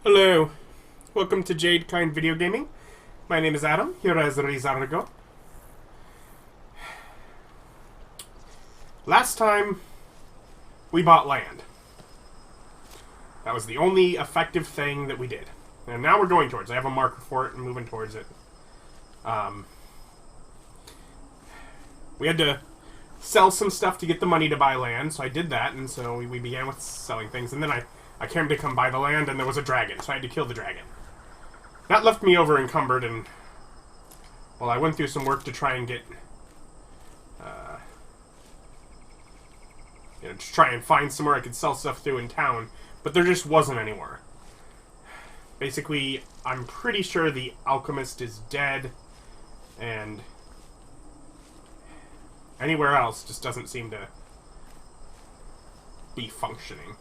Hello, welcome to Jade Kind Video Gaming. My name is Adam, here as Ri'zargo. Last time, we bought land. That was the only effective thing that we did. And now we're going towards it. I have a marker for it and moving towards it. We had to sell some stuff to get the money to buy land, so I did that, and so we began with selling things, and then I came to come buy the land, and there was a dragon, so I had to kill the dragon. That left me over encumbered, and well, I went through some work to try and get, to try and find somewhere I could sell stuff through in town, but there just wasn't anywhere. Basically, I'm pretty sure the alchemist is dead, and anywhere else just doesn't seem to be functioning.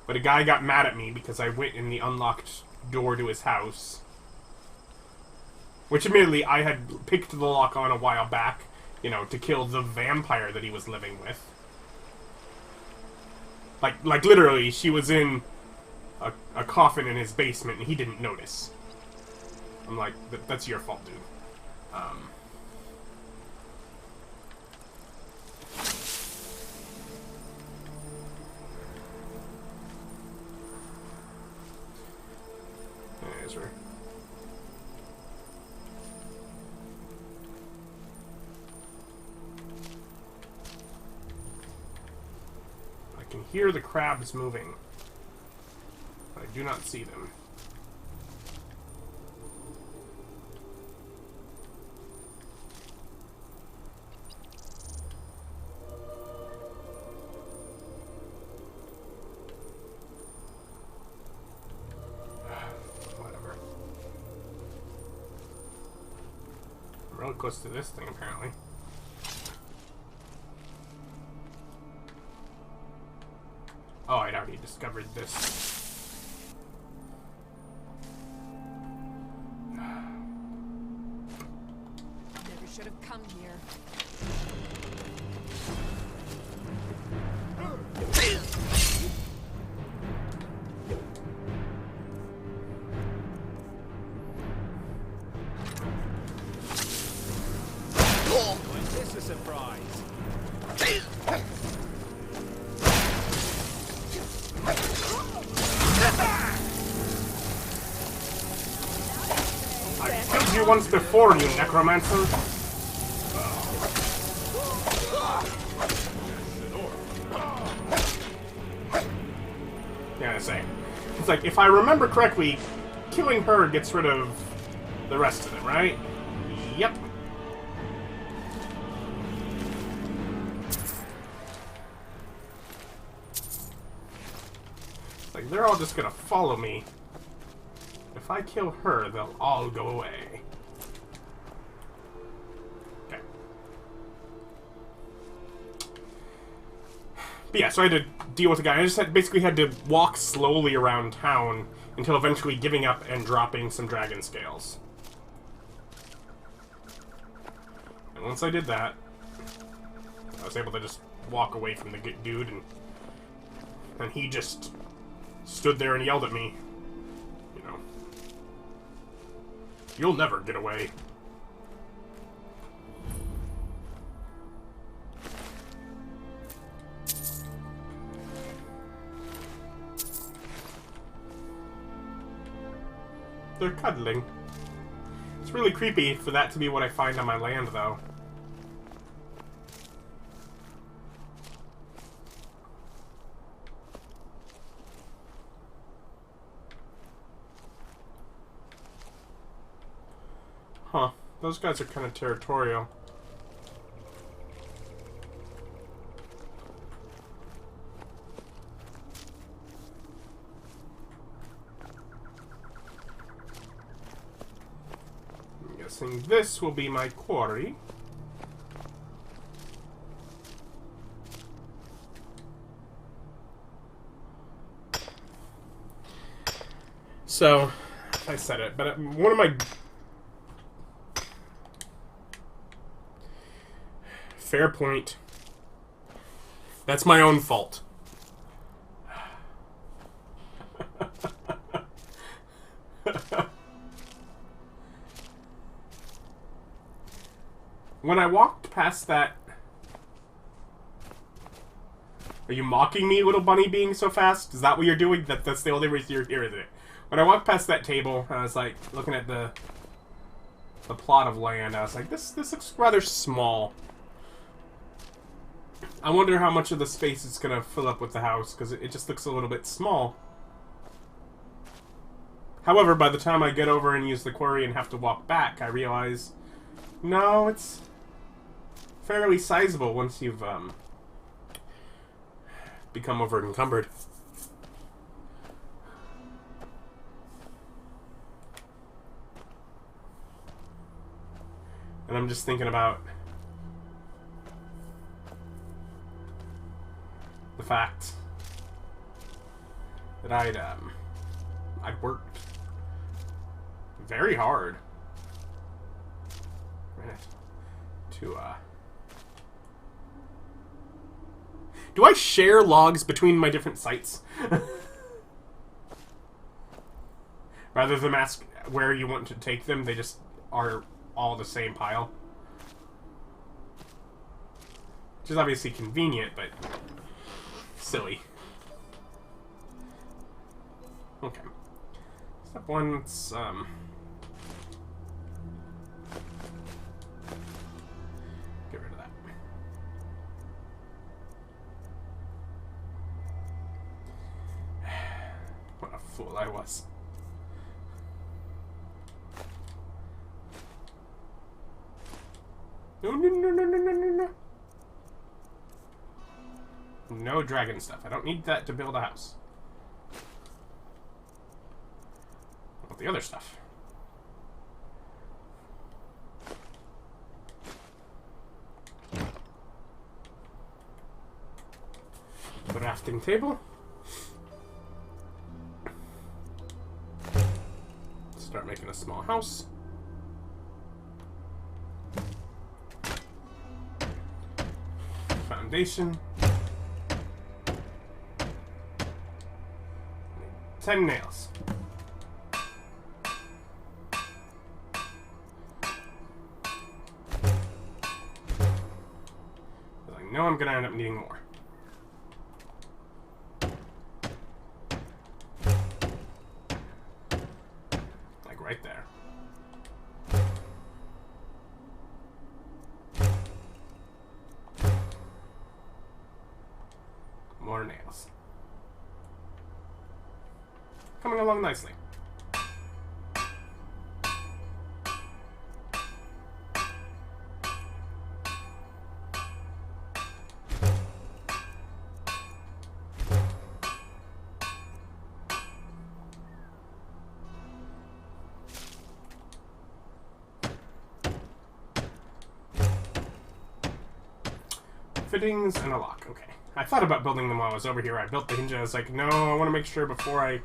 But a guy got mad at me because I went in the unlocked door to his house. Which admittedly I had picked the lock on a while back, to kill the vampire that he was living with. Like literally, she was in a coffin in his basement and he didn't notice. I'm like, that's your fault, dude. I can hear the crabs moving, but I do not see them. Whatever. I'm really close to this thing, apparently. Oh, I'd already discovered this. Never should have come here. Was this a surprise? I've killed you once before, you necromancer. Yeah, I say. It's like, if I remember correctly, killing her gets rid of the rest of them, right? Yep. Like, they're all just gonna follow me. If I kill her, they'll all go away. Okay. But yeah, so I had to deal with the guy. I just basically had to walk slowly around town until eventually giving up and dropping some dragon scales. And once I did that, I was able to just walk away from the dude, and he just stood there and yelled at me. You'll never get away. They're cuddling. It's really creepy for that to be what I find on my land, though. Huh. Those guys are kind of territorial. I'm guessing this will be my quarry. So, I said it, but one of my... Fair point. That's my own fault. When I walked past that... Are you mocking me, little bunny, being so fast? Is that what you're doing? That's the only reason you're here, isn't it? When I walked past that table, I was like, looking at the plot of land, I was like, this looks rather small. I wonder how much of the space it's gonna fill up with the house, because it just looks a little bit small. However, by the time I get over and use the quarry and have to walk back, I realize, no, it's fairly sizable once you've, become over-encumbered. And I'm just thinking about the fact that I'd worked very hard to do I share logs between my different sites? Rather than ask where you want to take them, they just are all the same pile. Which is obviously convenient, but silly. Okay. Step one, let's, get rid of that. What a fool I was. No, no, no, no, no, no, no, no. No dragon stuff. I don't need that to build a house. I want the other stuff. Crafting table. Start making a small house. Foundation. 10 nails. I know I'm gonna end up needing more. Like right there. More nails. Coming along nicely. Fittings and a lock. Okay. I thought about building them while I was over here. I built the hinge and I was like, no, I want to make sure before I...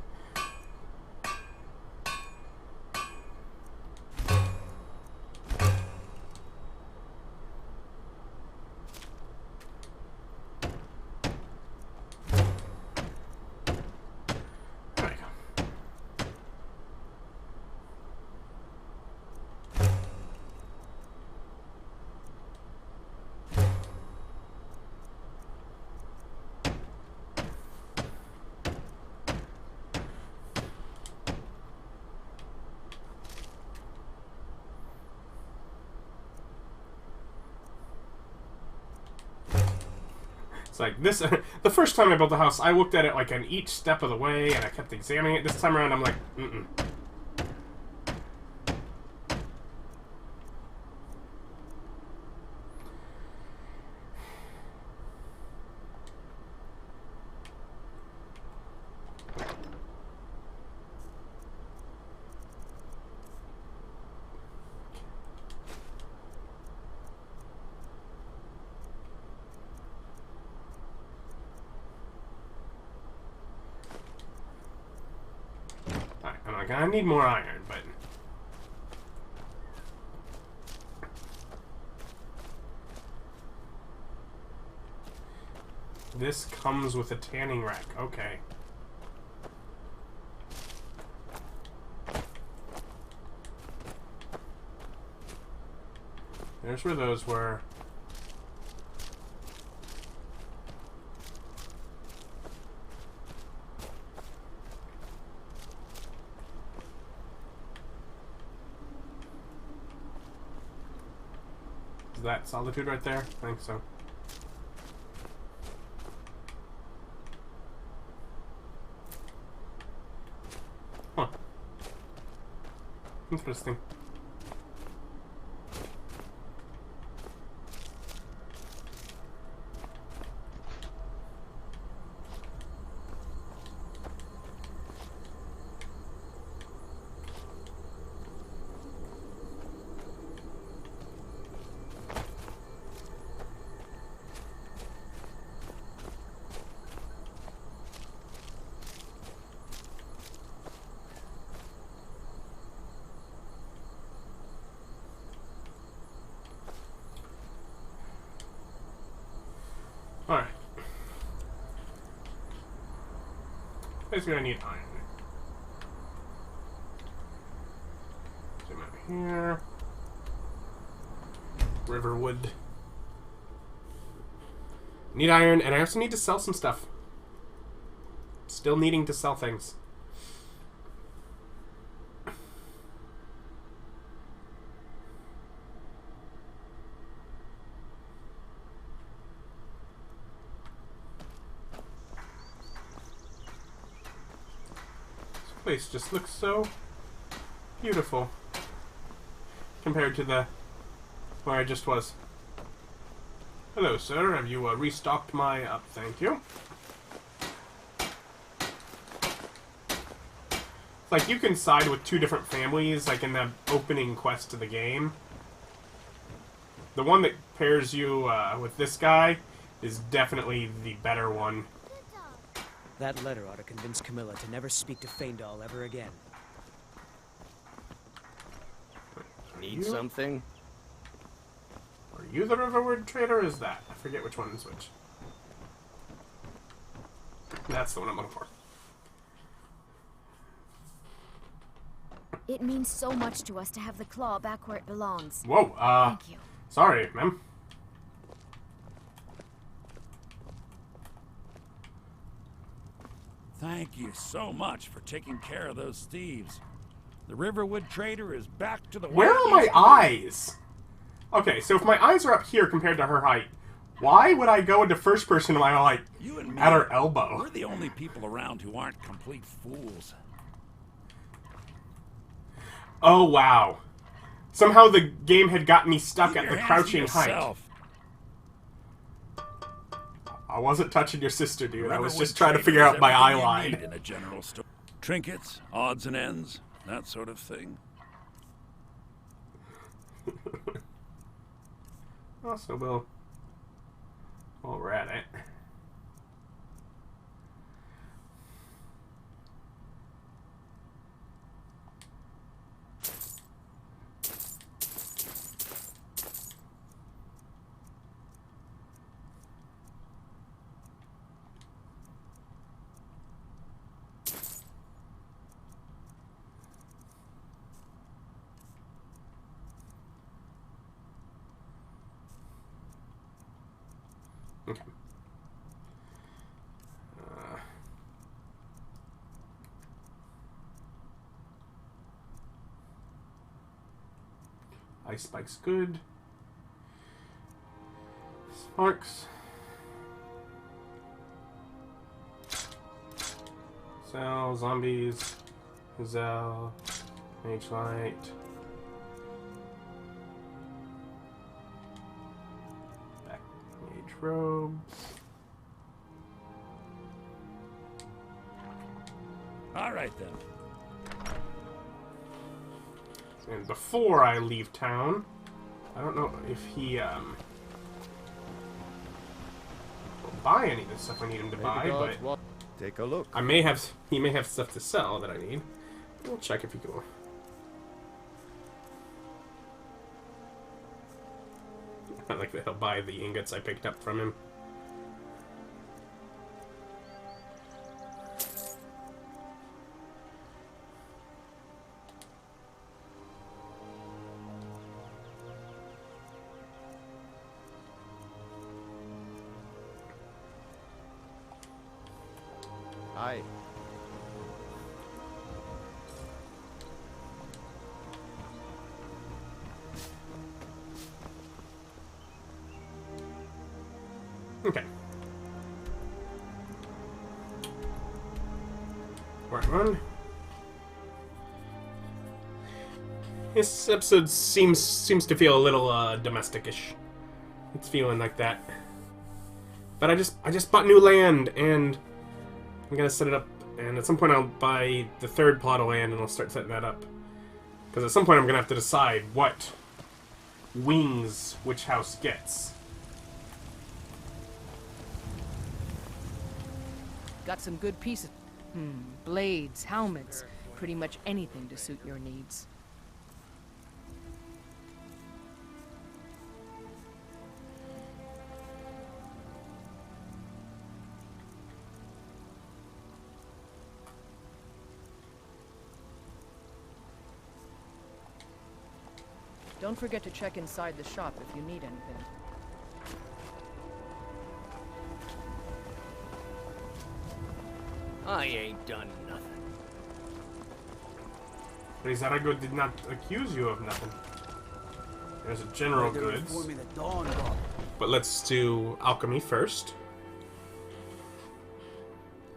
There we go. It's like this. The first time I built the house, I looked at it like on each step of the way, and I kept examining it. This time around, I'm like, mm-mm. I need more iron, but... This comes with a tanning rack. Okay. There's where those were. Is that solitude right there? I think so. Huh. Interesting. Alright. Basically, I need iron. Zoom out here. Riverwood. Need iron, and I also need to sell some stuff. Still needing to sell things. Place just looks so beautiful compared to the where I just was. Hello, sir. Have you restocked my up? Thank you. It's like you can side with two different families, like in the opening quest to the game. The one that pairs you with this guy is definitely the better one. That letter ought to convince Camilla to never speak to Feindal ever again. Need something? Are you the Riverwood trader or is that? I forget which one is which. That's the one I'm looking for. It means so much to us to have the claw back where it belongs. Whoa, Thank you. Sorry, ma'am. Thank you so much for taking care of those thieves. The Riverwood trader is back to the way Where are it my used to be. eyes? Okay, so if my eyes are up here compared to her height, why would I go into first person when I'm like You and me, at her elbow? we're the only people around who aren't complete fools. Oh wow. Somehow the game had got me stuck Keep at your the hands crouching to height. yourself. I wasn't touching your sister, dude. I was Riverwood just trying to trader figure has out my eye everything you line. need in a general store. Trinkets, odds and ends, that sort of thing. Also, well, while we're at it. Okay. Ice spike's good. Sparks. Cell, zombies, gazelle, mage light. Back mage robes. All right then. And before I leave town, I don't know if he will buy any of the stuff I need him to buy, but Take a look. he may have stuff to sell that I need. We'll check if he will. I like that he'll buy the ingots I picked up from him. Aye. Okay. Right one. This episode seems to feel a little domestic-ish. It's feeling like that. But I just bought new land, and I'm gonna set it up. And at some point, I'll buy the third plot of land, and I'll start setting that up. Because at some point, I'm gonna have to decide what wings which house gets. Got some good pieces. Blades, helmets, pretty much anything to suit your needs. Don't forget to check inside the shop if you need anything. I ain't done nothing. Ri'zargo did not accuse you of nothing. There's a general goods. But let's do alchemy first.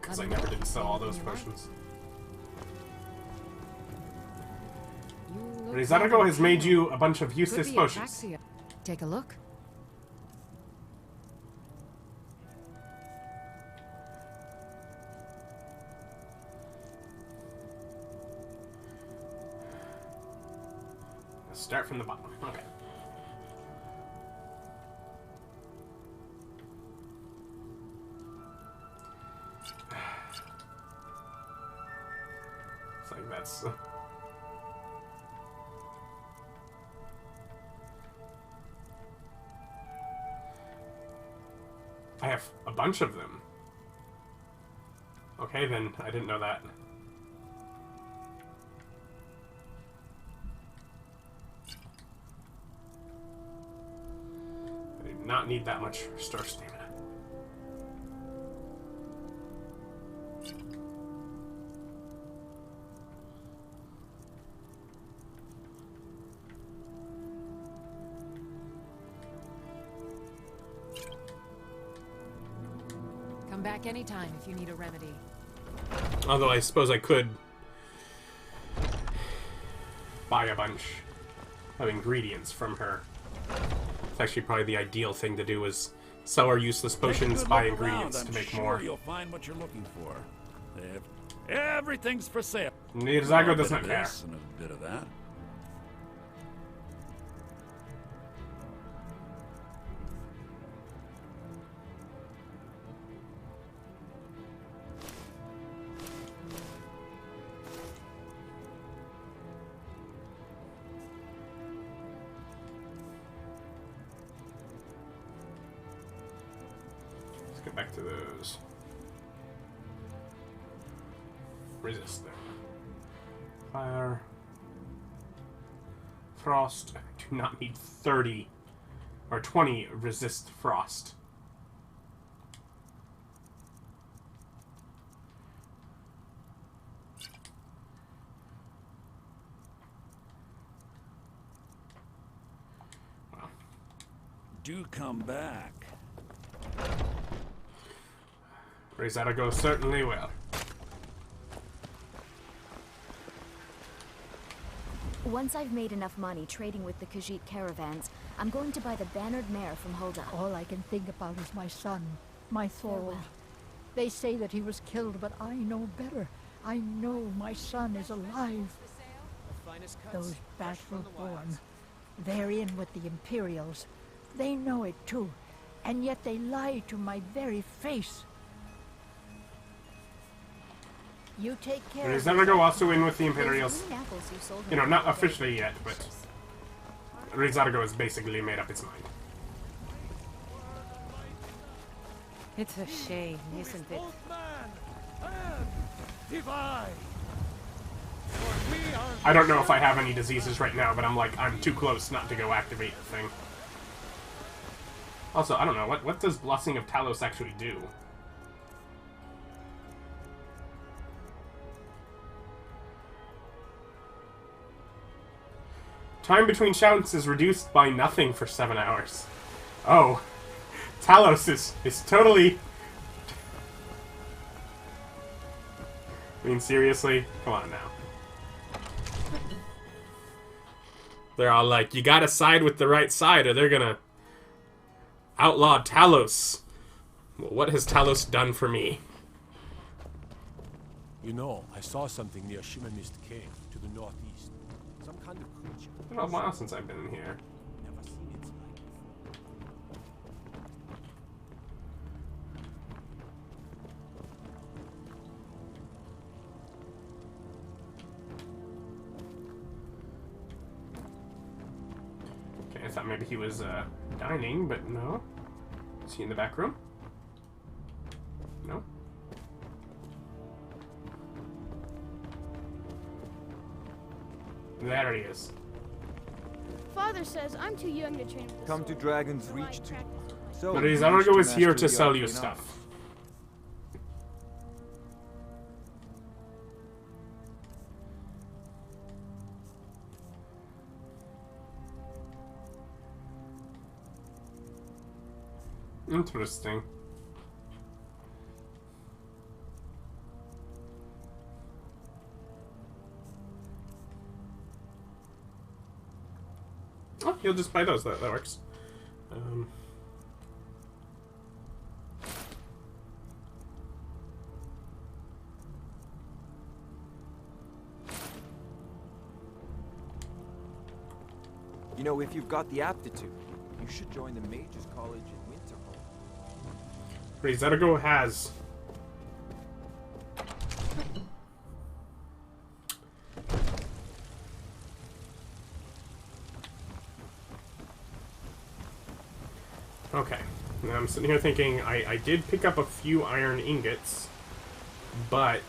Because I never did sell all those potions. Ri'zargo has made you a bunch of useless potions. Take a look. Let's start from the bottom. Okay. It's like that's... I have a bunch of them. Okay, then. I didn't know that. I do not need that much restore stamina. Come back anytime if you need a remedy. Although I suppose I could buy a bunch of ingredients from her. It's actually probably the ideal thing to do is sell our useless potions, buy ingredients to make more. You'll find what you're looking for. Everything's for sale. Ri'zargo does not care. And a bit of that. Get back to those. Resist them. Fire. Frost. I do not need 30 or 20 resist frost. Well. Do come back. Ri'zargo certainly will. Once I've made enough money trading with the Khajiit caravans, I'm going to buy the bannered mare from Hulda. All I can think about is my son, my Thorwald. Farewell. They say that he was killed, but I know better. I know my son is alive. Those bashful born. They're in with the Imperials. They know it too, and yet they lie to my very face. You take care of Ri'zargo also in with the Imperials. Those green apples you sold You know, me not were officially yet, but Ri'zargo has basically made up its mind. It's a shame, isn't it? I don't know if I have any diseases right now, but I'm too close not to go activate the thing. Also, I don't know, what does Blessing of Talos actually do? Time between shouts is reduced by nothing for 7 hours. Oh. Talos is totally... I mean, seriously? Come on now. They're all like, you gotta side with the right side or they're gonna outlaw Talos. Well, what has Talos done for me? You know, I saw something near Shimamist Cave to the northeast. Some kind of creature. It's been a while since I've been in here. Never seen its like. Okay, I thought maybe he was dining, but no. Is he in the back room? No. There he is. Father says I'm too young to train with the Come to sword, Dragon's so I Reach to... practice with my So, But you Ri'zargo wish is here master to the sell you arcane art. stuff. Interesting. Oh, you'll just buy those. That works. You know, if you've got the aptitude, you should join the Mages College in Winterhold. Ri'zargo has. Okay. Now I'm sitting here thinking I did pick up a few iron ingots, but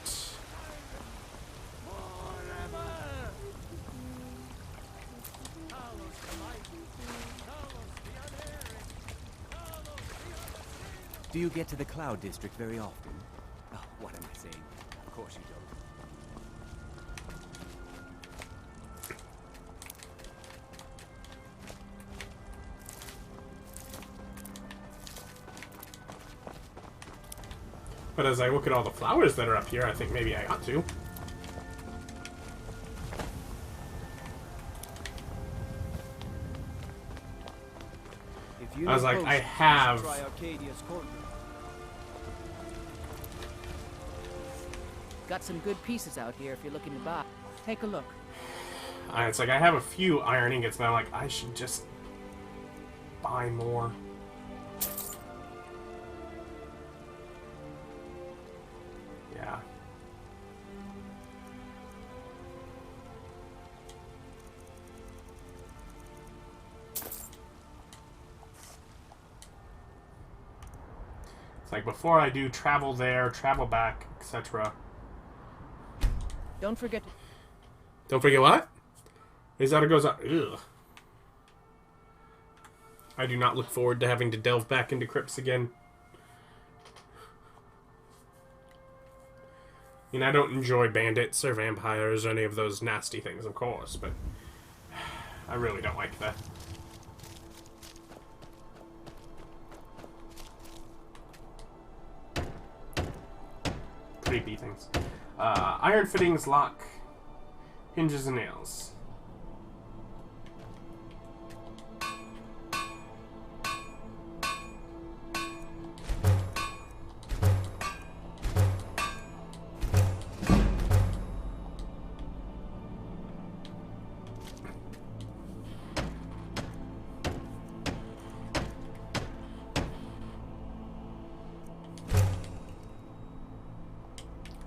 Do you get to the Cloud District very often? Oh, what am I saying? Of course you don't. but as I look at all the flowers that are up here, I think maybe I ought to. If you I was know like, posts, I you should have- try Arcadia's Corner. Got some good pieces out here if you're looking to buy. Take a look. It's like I have a few iron ingots, and I'm like, I should just buy more. Yeah. It's like before I do travel there, travel back, etc. Don't forget. Don't forget what? Ri'zargo goes up. Ugh. I do not look forward to having to delve back into crypts again. I mean, I don't enjoy bandits or vampires or any of those nasty things, of course, but I really don't like that. Creepy things. Iron fittings, lock, hinges, and nails.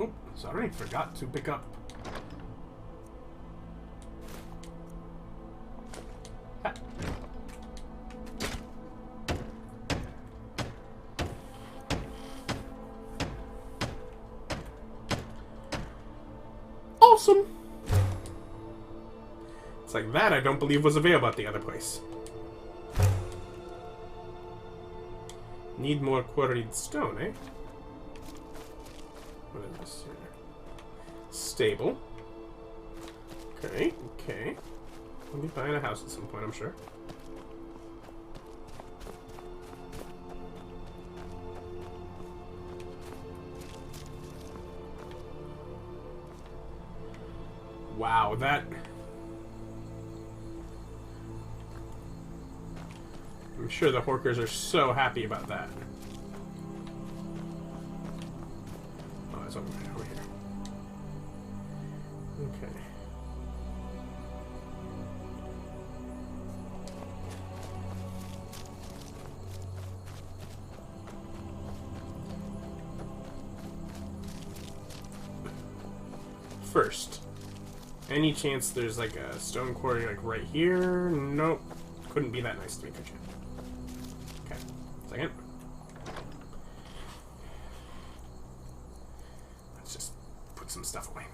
Oh, sorry, forgot to pick up. Ah. Awesome! It's like that I don't believe was available at the other place. Need more quarried stone, eh? What is this here? Stable. Okay, okay. We'll be buying a house at some point, I'm sure. Wow, that... I'm sure the Horkers are so happy about that. Oh, it's over here. Okay. First, any chance there's like a stone quarry like right here? Nope. Couldn't be that nice to me, could you? Okay. Second. Let's just put some stuff away.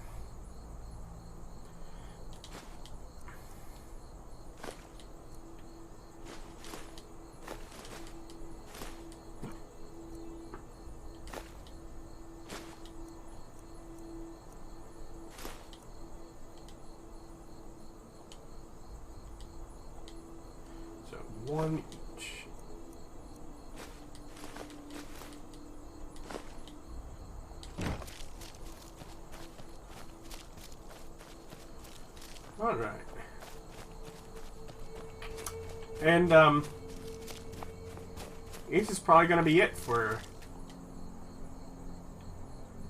One each. All right. And this is probably going to be it for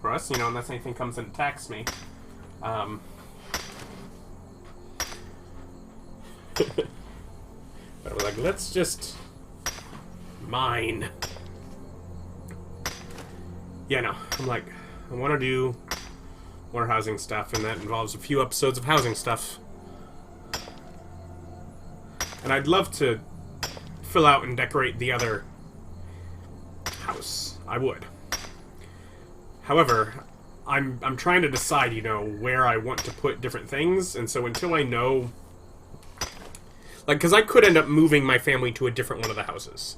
us, you know, unless anything comes and attacks me. But I was like, let's just mine. Yeah, no. I'm like, I want to do more housing stuff, and that involves a few episodes of housing stuff. And I'd love to fill out and decorate the other house. I would. However, I'm trying to decide, you know, where I want to put different things, and so until I know... Like, because I could end up moving my family to a different one of the houses.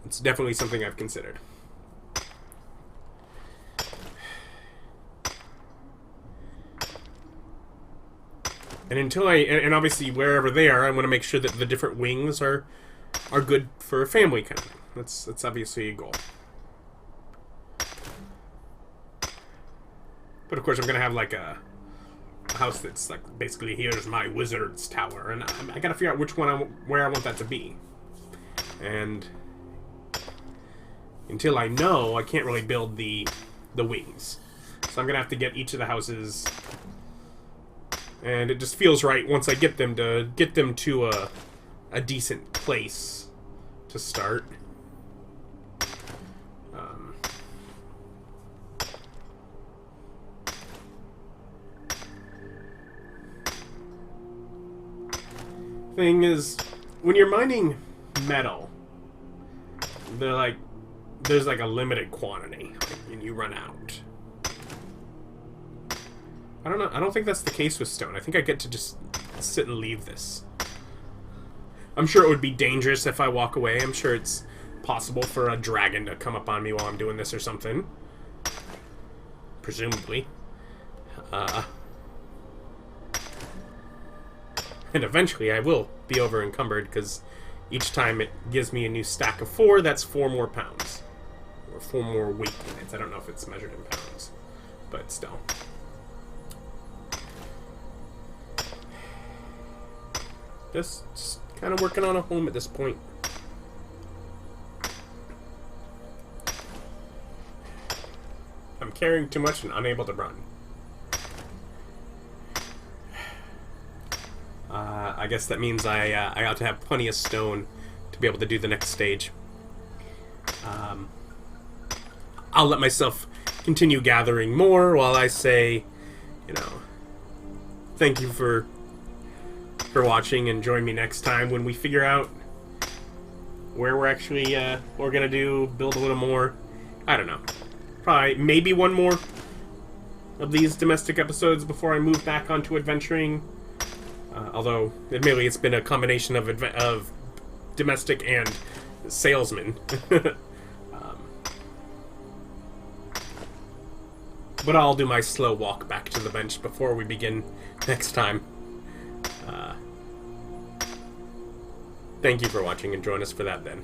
It's definitely something I've considered. And until and obviously wherever they are, I want to make sure that the different wings are good for a family kind of thing. That's obviously a goal. But of course I'm going to have like a house that's like basically here's my wizard's tower, and I gotta figure out which one where I want that to be. And until I know, I can't really build the wings. So I'm gonna have to get each of the houses, and it just feels right once I get them to a decent place to start. Thing is, when you're mining metal, there's like a limited quantity, and you run out. I don't know. I don't think that's the case with stone. I think I get to just sit and leave this. I'm sure it would be dangerous if I walk away. I'm sure it's possible for a dragon to come up on me while I'm doing this or something. Presumably. And eventually I will be over encumbered, because each time it gives me a new stack of 4, that's 4 more pounds. Or 4 more weight units. I don't know if it's measured in pounds. But still. Just kind of working on a home at this point. I'm carrying too much and unable to run. I guess that means I ought to have plenty of stone to be able to do the next stage. I'll let myself continue gathering more while I say, you know, thank you for watching, and join me next time when we figure out where we're actually we're gonna build a little more. I don't know. Probably maybe one more of these domestic episodes before I move back onto adventuring. Although, admittedly, it's been a combination of domestic and salesman. But I'll do my slow walk back to the bench before we begin next time. Thank you for watching, and join us for that then.